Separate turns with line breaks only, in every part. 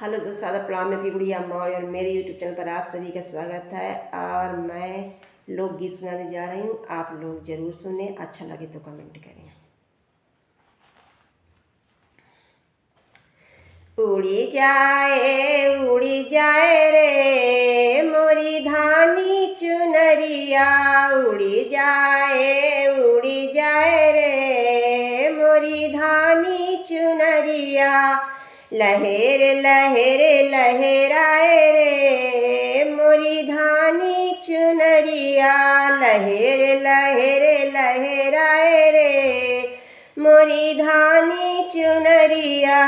Hello दोस्तों, आदाब प्रणाम। मैं अपनी गुड़िया मौर्य और मेरे यूट्यूब चैनल पर आप सभी का स्वागत है। और मैं लोकगीत सुनाने जा रही हूँ। आप लोग ज़रूर सुने, अच्छा लगे तो कमेंट करें। उड़ी जाए रे मोरी धानी चुनरिया, उड़ी जाए रे मोरी धानी चुनरिया। लहर लहर लहराए रे मोरी धानी चुनरिया, लहर लहर लहराए रे मोरी धानी चुनरिया।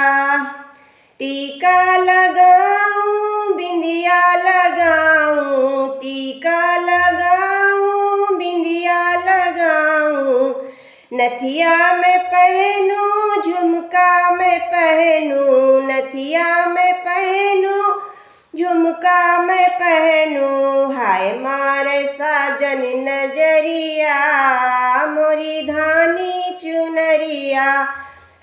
टीका लगाऊं बिंदिया लगाऊं, टीका लगाऊं बिंदिया लगाऊं, नथिया में पहनूं झुमका में पहनूं, नथिया में पहनूं झुमका में पहनूं। हाय मारे साजन नजरिया मोरी धानी चुनरिया,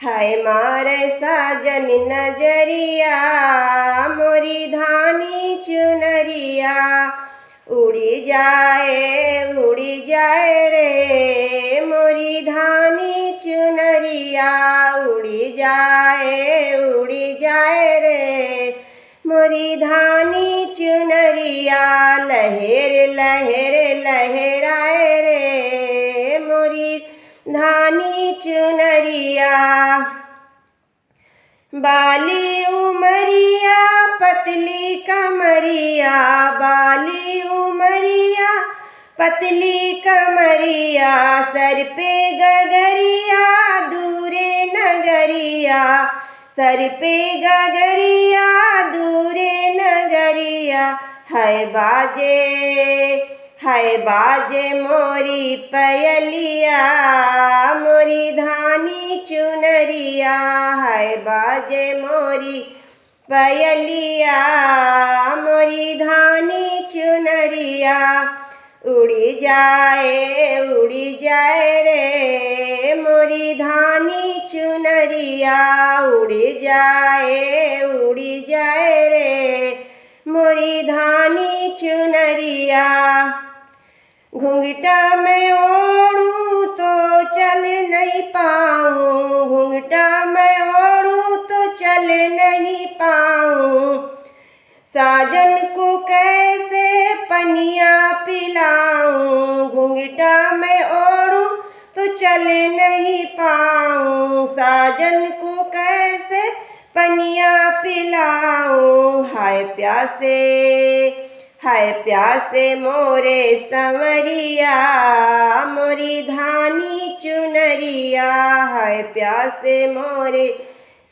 हाय मारे साजन नजरिया मोरी धानी चुनरिया। उड़ी जाए रे मोरी धानी चुनरिया, उड़ी जाए रे मोरी धानी चुनरिया। लहर लहर लहराए रे मोरी धानी चुनरिया। बाली उमरिया पतली कमरिया, बाली उमरिया पतली कमरिया, सर पे गगरिया दूरे नगरिया, सर पे गगरिया दूरे नगरिया। हाय बाजे मोरी पयलिया मोरी धानी चुनरिया, हाय बाजे मोरी पयलिया मोरी धानी चुनरिया। उड़ी जाए रे मोरी धानी चुनरिया, उड़ी जाए रे मोरी धानी चुनरिया। घुंघटा में ओढ़ूं तो चल नहीं पाऊं, घुंघटा में ओढ़ूं तो चल नहीं पाऊं, साजन को कैसे पनिया पिलाऊं, घुंघटा में ओढ़ूं तो चल नहीं पाऊं, साजन को कैसे पनिया पिलाऊं। हाय प्यासे मोरे संवरिया मोरी धानी चुनरिया, हाय प्यासे मोरे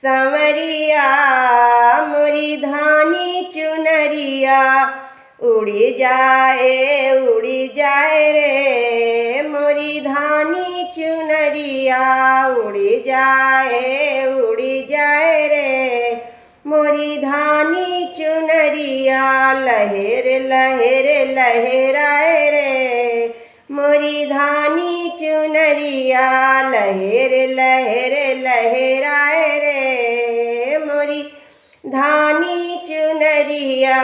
संवरिया मोरी धानी चुनरिया। उड़ी जाए रे मोरी धानी चुनरिया, उड़ी जाए रे मोरी धानी चुनरिया। लहर लहर लहराए रे मोरी धानी चुनरिया, लहर लहर लहराए रे मोरी धानी चुनरिया।